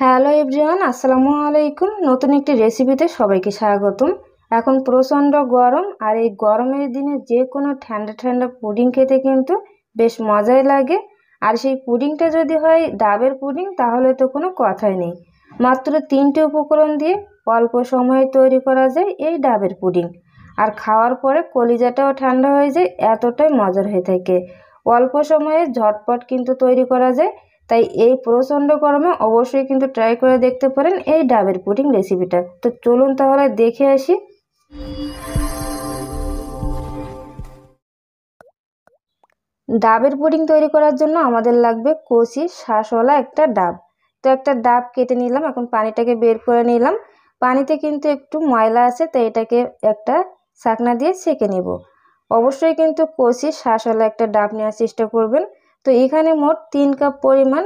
Hello everyone, আসসালামু আলাইকুম। নতুন একটি রেসিপিতে সবাইকে স্বাগতম। এখন প্রচণ্ড গরম, আর এই গরমের দিনে যে কোনো ঠান্ডা ঠান্ডা পুডিং খেতে কিন্তু বেশ মজাই লাগে। আর সেই পুডিংটা যদি হয় ডাবের পুডিং, তাহলে তো কোনো কথাই নেই। মাত্র 3টে উপকরণ দিয়ে অল্প সময়ে তৈরি করা যায় এই ডাবের পুডিং। আর খাওয়ার পরে কলিজাটাও ঠান্ডা হয়ে যায়, এতটাই মজার হয়ে থাকে। অল্প সময়ে ঝটপট কিন্তু তৈরি করা যায়। তাই এই প্রচণ্ড গরমে অবশ্যই কিন্তু ট্রাই করে দেখতে পারেন এই ডাবের পুডিং রেসিপিটা। তো চলুন তাহলে দেখে আসি। ডাবের পুডিং তৈরি করার জন্য আমাদের লাগবে কচি শাঁসওয়ালা একটা ডাব। তো একটা ডাব কেটে নিলাম, এখন পানিটাকে বের করে নিলাম। পানিতে কিন্তু একটু ময়লা আছে, তাই এটাকে একটা ছাঁকনা দিয়ে ছেঁকে নেব। অবশ্যই কিন্তু কচি শাঁসওয়ালা একটা ডাব নেওয়ার চেষ্টা করবেন। তো এখানে মোট 3 কাপ পরিমাণ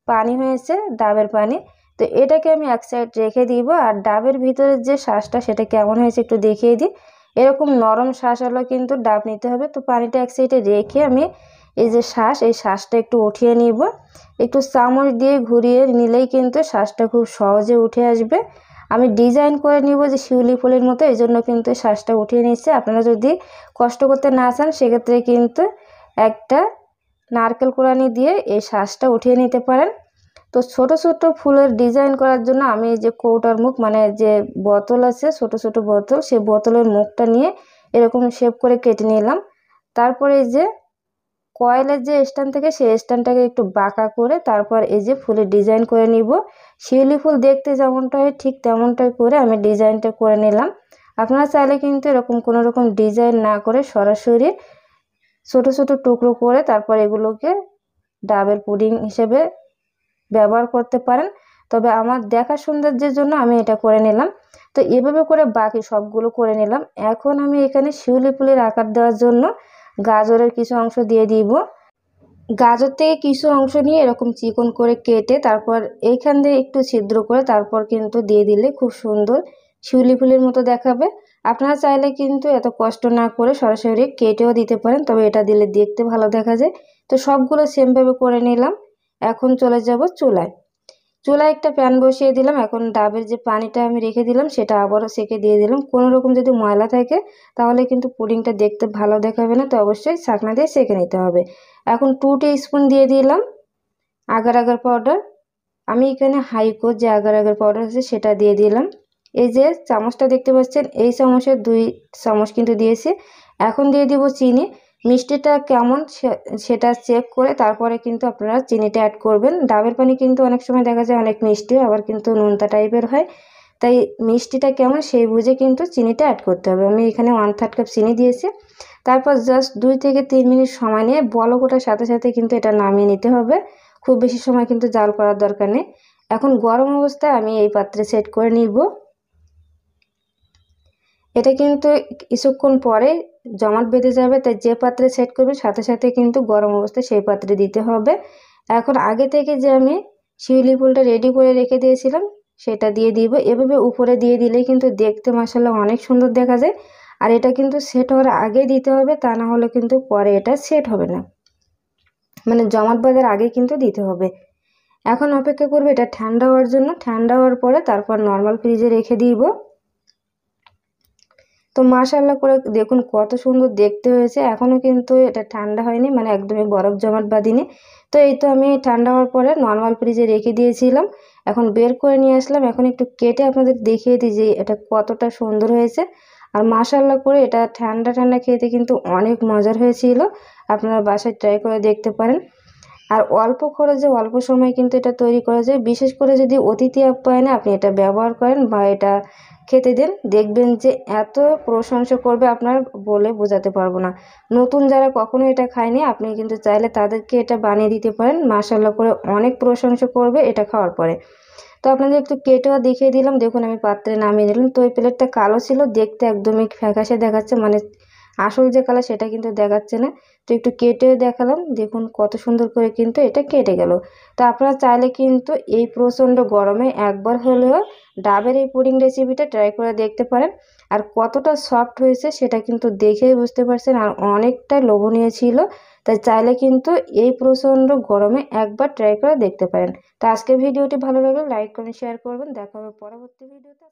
পানি হয়েছে, ডাবের পানি। তো এটাকে আমি এক সাইড রেখে দিব। আর ডাবের ভিতরে যে শাঁসটা সেটা কেমন হয়েছে একটু দেখিয়ে দিই। এরকম নরম শাঁসওয়ালা কিন্তু ডাব নিতে হবে। তো পানিটা এক সাইডে রেখে আমি এই যে এই শাঁসটা একটু উঠিয়ে নিব। একটু চামচ দিয়ে ঘুরিয়ে নিলেই কিন্তু শাঁসটা খুব সহজে উঠে আসবে। আমি ডিজাইন করে নিব যে শিউলি ফুলের মতো, এই জন্য কিন্তু শাঁসটা উঠিয়ে নিচ্ছে। আপনারা যদি কষ্ট করতে না চান সেক্ষেত্রে কিন্তু একটা নারকেল কোড়ানি দিয়ে এই শাঁসটা উঠিয়ে নিতে পারেন। তো ছোট ছোট ফুলের ডিজাইন করার জন্য আমি এই যে কৌটার মুখ, মানে যে বোতল আছে ছোট ছোট বোতল, সেই বোতলের মুখটা নিয়ে এরকম শেপ করে কেটে নিলাম। তারপরে এই যে কয়েলের যে স্ট্যান্ড থেকে সেই স্ট্যান্ডটাকে একটু বাঁকা করে তারপর এই যে ফুলের ডিজাইন করে নিব। শিউলি ফুল দেখতে যেমনটা হয় ঠিক তেমনটাই করে আমি ডিজাইনটা করে নিলাম। আপনারা চাইলে কিন্তু এরকম কোনো রকম ডিজাইন না করে সরাসরি ছোট ছোট টুকরো করে তারপর এগুলোকে ডাবের পুডিং হিসেবে ব্যবহার করতে পারেন। তবে আমার দেখা সৌন্দর্যের জন্য আমি এটা করে নিলাম। তো এভাবে করে বাকি সবগুলো করে নিলাম। এখন আমি এখানে শিউলি ফুলের আকার দেওয়ার জন্য গাজরের কিছু অংশ দিয়ে দিব। গাজর থেকে কিছু অংশ নিয়ে এরকম চিকন করে কেটে তারপর এইখান দিয়ে একটু ছিদ্র করে তারপর কিন্তু দিয়ে দিলে খুব সুন্দর শিউলি ফুলের মতো দেখাবে। আপনারা চাইলে কিন্তু এত কষ্ট না করে সরাসরি কেটেও দিতে পারেন, তবে এটা দিলে দেখতে ভালো দেখা যায়। তো সবগুলো সেমভাবে করে নিলাম। এখন চলে যাব চুলায়। চুলায় একটা প্যান বসিয়ে দিলাম। এখন ডাবের যে পানিটা আমি রেখে দিলাম সেটা আবারও সেকে দিয়ে দিলাম। কোনো রকম যদি ময়লা থাকে তাহলে কিন্তু পুডিংটা দেখতে ভালো দেখাবে না, তো অবশ্যই ছাঁকনা দিয়ে সেকে নিতে হবে। এখন 2 টিস্পুন দিয়ে দিলাম আগার আগার পাউডার। আমি এখানে হাইকো যে আগার আগার পাউডার আছে সেটা দিয়ে দিলাম। এই যে চামচটা দেখতে পাচ্ছেন, এই চামচের 2 চামচ কিন্তু দিয়েছি। এখন দিয়ে দিব চিনি। মিষ্টিটা কেমন সেটা চেক করে তারপরে কিন্তু আপনারা চিনিটা অ্যাড করবেন। ডাবের পানি কিন্তু অনেক সময় দেখা যায় অনেক মিষ্টি, আবার কিন্তু নোনতা টাইপের হয়। তাই মিষ্টিটা কেমন সেই বুঝে কিন্তু চিনিটা অ্যাড করতে হবে। আমি এখানে 1/3 কাপ চিনি দিয়েছি। তারপর জাস্ট 2 থেকে 3 মিনিট সময় নিয়ে বলক ওঠার সাথে সাথে কিন্তু এটা নামিয়ে নিতে হবে। খুব বেশি সময় কিন্তু জাল করার দরকার নেই। এখন গরম অবস্থায় আমি এই পাত্রে সেট করে নিব। এটা কিন্তু কিছুক্ষণ পরে জমাট বেঁধে যাবে, তাই যে পাত্রে সেট করবে সাথে সাথে কিন্তু গরম অবস্থায় সেই পাত্রে দিতে হবে। এখন আগে থেকে যে আমি শিউলি ফুলটা রেডি করে রেখে দিয়েছিলাম সেটা দিয়ে দিব। এভাবে উপরে দিয়ে দিলে কিন্তু দেখতে মাশাআল্লাহ অনেক সুন্দর দেখা যায়। আর এটা কিন্তু সেট হওয়ার আগে দিতে হবে, তা না হলে কিন্তু পরে এটা সেট হবে না, মানে জমাট বাঁধার আগে কিন্তু দিতে হবে। এখন অপেক্ষা করবে এটা ঠান্ডা হওয়ার জন্য। ঠান্ডা হওয়ার পরে তারপর নর্মাল ফ্রিজে রেখে দিব। তো মাশাআল্লাহ করে দেখুন কত সুন্দর দেখতে হয়েছে। এখনও কিন্তু এটা ঠান্ডা হয়নি, মানে একদমই বরফ জমাট বাঁধেনি। তো এই তো আমি ঠান্ডা হওয়ার পরে নর্মাল ফ্রিজে রেখে দিয়েছিলাম। এখন বের করে নিয়ে আসলাম। এখন একটু কেটে আপনাদের দেখিয়ে দিই যে এটা কতটা সুন্দর হয়েছে। আর মাশাআল্লাহ করে এটা ঠান্ডা ঠান্ডা খেতে কিন্তু অনেক মজার হয়েছিল। আপনারা বাসায় ট্রাই করে দেখতে পারেন। আর অল্প খরচে অল্প সময় কিন্তু এটা তৈরি করা যায়। বিশেষ করে যদি অতিথি আপ্যায়নে আপনি এটা ব্যবহার করেন বা এটা খেতে দেন, দেখবেন যে এত প্রশংসা করবে আপনার বলে বোঝাতে পারবো না। নতুন যারা কখনো এটা খায়নি আপনি কিন্তু চাইলে তাদেরকে এটা বানিয়ে দিতে পারেন। মাশাআল্লাহ করে অনেক প্রশংসা করবে এটা খাওয়ার পরে। তো আপনাদের একটু কেটেও দেখিয়ে দিলাম। দেখুন আমি পাত্রে নামিয়ে দিলাম। তো এই প্লেটটা কালো ছিল, দেখতে একদমই ফ্যাকাশে দেখাচ্ছে, মানে আসল যে কালার সেটা কিন্তু দেখাচ্ছে না। তো একটু কেটেও দেখালাম, দেখুন কত সুন্দর করে কিন্তু এটা কেটে গেল। তো আপনারা চাইলে কিন্তু এই প্রচণ্ড গরমে একবার হলেও ডাবের এই পুডিং রেসিপিটা ট্রাই করে দেখতে পারেন। আর কতটা সফট হয়েছে সেটা কিন্তু দেখেই বুঝতে পারছেন, আর অনেকটা লোভনীয় ছিল। তাই চাইলে কিন্তু এই প্রচণ্ড গরমে একবার ট্রাই করে দেখতে পারেন। তো আজকের ভিডিওটি ভালো লাগলে লাইক কমেন্ট শেয়ার করবেন। দেখা হবে পরবর্তী ভিডিওতে।